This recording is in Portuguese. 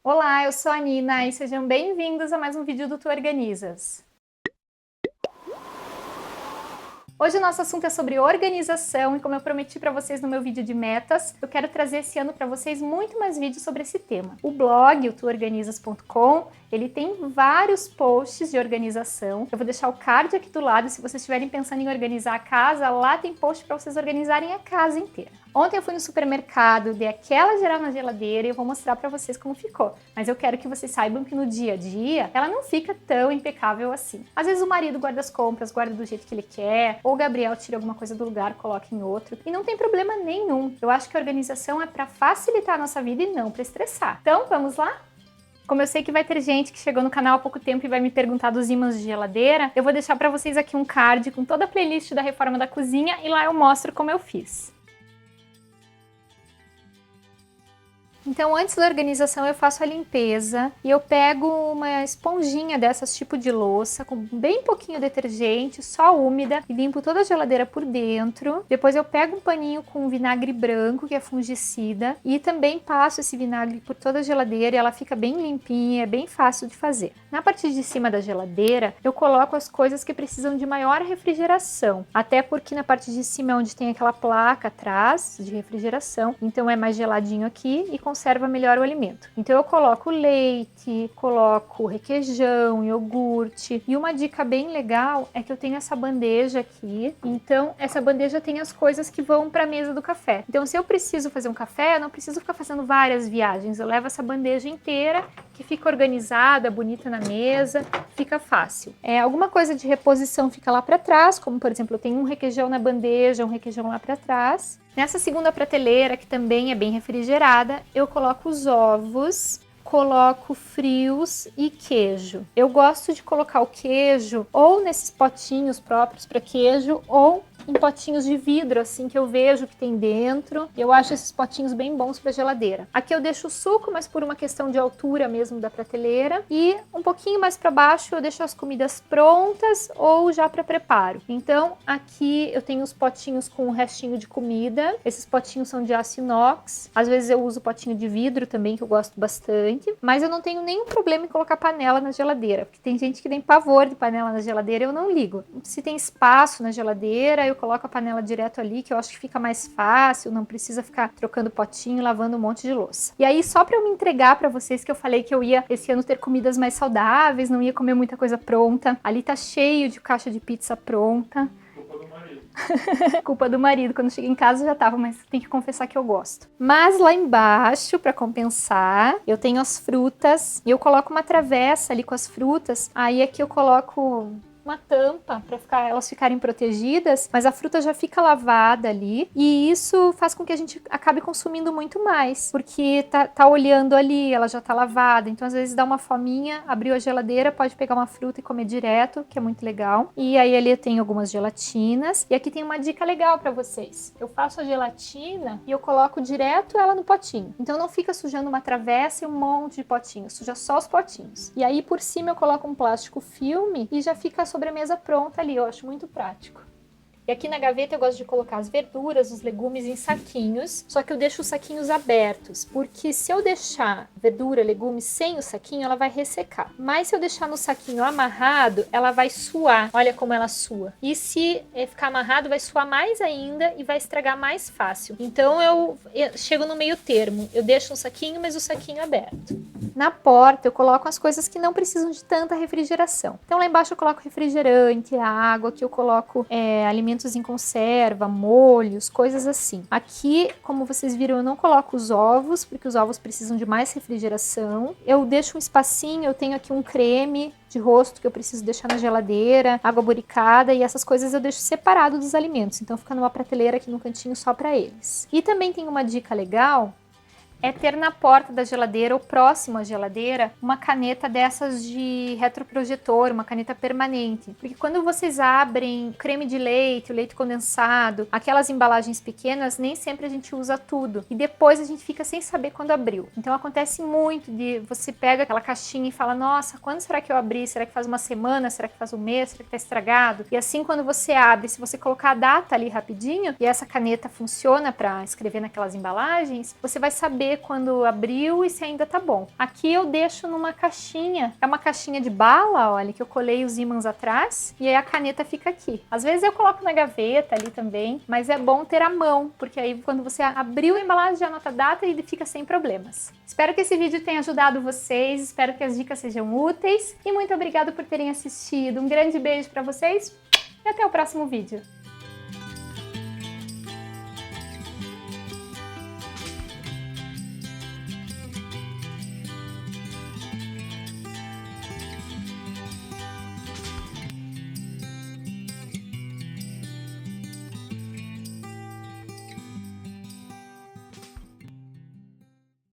Olá, eu sou a Nina e sejam bem-vindos a mais um vídeo do Tu Organizas. Hoje o nosso assunto é sobre organização e como eu prometi para vocês no meu vídeo de metas, eu quero trazer esse ano para vocês muito mais vídeos sobre esse tema. O blog, o tuorganizas.com, ele tem vários posts de organização. Eu vou deixar o card aqui do lado, se vocês estiverem pensando em organizar a casa, lá tem post para vocês organizarem a casa inteira. Ontem eu fui no supermercado, dei aquela geral na geladeira e eu vou mostrar pra vocês como ficou. Mas eu quero que vocês saibam que no dia a dia, ela não fica tão impecável assim. Às vezes o marido guarda as compras, guarda do jeito que ele quer, ou o Gabriel tira alguma coisa do lugar, coloca em outro. E não tem problema nenhum. Eu acho que a organização é pra facilitar a nossa vida e não pra estressar. Então, vamos lá? Como eu sei que vai ter gente que chegou no canal há pouco tempo e vai me perguntar dos ímãs de geladeira, eu vou deixar pra vocês aqui um card com toda a playlist da reforma da cozinha e lá eu mostro como eu fiz. Então, antes da organização, eu faço a limpeza e eu pego uma esponjinha dessas tipo de louça, com bem pouquinho detergente, só úmida, e limpo toda a geladeira por dentro. Depois eu pego um paninho com vinagre branco, que é fungicida, e também passo esse vinagre por toda a geladeira e ela fica bem limpinha, é bem fácil de fazer. Na parte de cima da geladeira, eu coloco as coisas que precisam de maior refrigeração, até porque na parte de cima é onde tem aquela placa atrás de refrigeração, então é mais geladinho aqui e conserva melhor o alimento. Então eu coloco leite, coloco requeijão, iogurte. E uma dica bem legal é que eu tenho essa bandeja aqui. Então essa bandeja tem as coisas que vão para a mesa do café. Então se eu preciso fazer um café, eu não preciso ficar fazendo várias viagens. Eu levo essa bandeja inteira que fica organizada, bonita na mesa, fica fácil. Alguma coisa de reposição fica lá para trás, como por exemplo, eu tenho um requeijão na bandeja, um requeijão lá para trás. Nessa segunda prateleira, que também é bem refrigerada, eu coloco os ovos, coloco frios e queijo. Eu gosto de colocar o queijo ou nesses potinhos próprios para queijo ou em potinhos de vidro, assim, que eu vejo que tem dentro. Eu acho esses potinhos bem bons para geladeira. Aqui eu deixo o suco, mas por uma questão de altura mesmo da prateleira. E um pouquinho mais para baixo eu deixo as comidas prontas ou já para preparo. Então aqui eu tenho os potinhos com o restinho de comida. Esses potinhos são de aço inox. Às vezes eu uso potinho de vidro também, que eu gosto bastante. Mas eu não tenho nenhum problema em colocar panela na geladeira, porque tem gente que tem pavor de panela na geladeira, eu não ligo. Se tem espaço na geladeira, eu coloco a panela direto ali, que eu acho que fica mais fácil, não precisa ficar trocando potinho, lavando um monte de louça. E aí, só para eu me entregar para vocês que eu falei que eu ia esse ano ter comidas mais saudáveis, não ia comer muita coisa pronta. Ali tá cheio de caixa de pizza pronta. Culpa do marido. Culpa do marido. Quando cheguei em casa já tava, mas tem que confessar que eu gosto. Mas lá embaixo, para compensar, eu tenho as frutas e eu coloco uma travessa ali com as frutas. Aí aqui eu coloco uma tampa para elas ficarem protegidas, mas a fruta já fica lavada ali e isso faz com que a gente acabe consumindo muito mais, porque tá olhando ali, ela já tá lavada, então às vezes dá uma fominha, abriu a geladeira, pode pegar uma fruta e comer direto, que é muito legal. E aí ali eu tenho algumas gelatinas e aqui tem uma dica legal para vocês. Eu faço a gelatina e eu coloco direto ela no potinho, então não fica sujando uma travessa e um monte de potinhos, suja só os potinhos. E aí por cima eu coloco um plástico filme e já fica a sobremesa pronta ali, eu acho muito prático. E aqui na gaveta eu gosto de colocar as verduras, os legumes em saquinhos, só que eu deixo os saquinhos abertos, porque se eu deixar verdura, legumes sem o saquinho, ela vai ressecar. Mas se eu deixar no saquinho amarrado, ela vai suar, olha como ela sua. E se ficar amarrado, vai suar mais ainda e vai estragar mais fácil. Então eu chego no meio termo, eu deixo um saquinho, mas o saquinho aberto. Na porta eu coloco as coisas que não precisam de tanta refrigeração. Então lá embaixo eu coloco refrigerante, água, aqui eu coloco alimentos em conserva, molhos, coisas assim. Aqui, como vocês viram, eu não coloco os ovos, porque os ovos precisam de mais refrigeração. Eu deixo um espacinho, eu tenho aqui um creme de rosto que eu preciso deixar na geladeira, água boricada e essas coisas eu deixo separado dos alimentos. Então fica numa prateleira aqui no cantinho só para eles. E também tem uma dica legal, é ter na porta da geladeira ou próximo à geladeira uma caneta dessas de retroprojetor, uma caneta permanente. Porque quando vocês abrem creme de leite, o leite condensado, aquelas embalagens pequenas, nem sempre a gente usa tudo. E depois a gente fica sem saber quando abriu. Então acontece muito de você pega aquela caixinha e fala, nossa, quando será que eu abri? Será que faz uma semana? Será que faz um mês? Será que tá estragado? E assim quando você abre, se você colocar a data ali rapidinho, e essa caneta funciona para escrever naquelas embalagens, você vai saber ver quando abriu e se ainda tá bom. Aqui eu deixo numa caixinha, é uma caixinha de bala, olha, que eu colei os ímãs atrás, e aí a caneta fica aqui. Às vezes eu coloco na gaveta ali também, mas é bom ter a mão, porque aí quando você abriu a embalagem já anota a data e ele fica sem problemas. Espero que esse vídeo tenha ajudado vocês, espero que as dicas sejam úteis, e muito obrigada por terem assistido. Um grande beijo para vocês e até o próximo vídeo.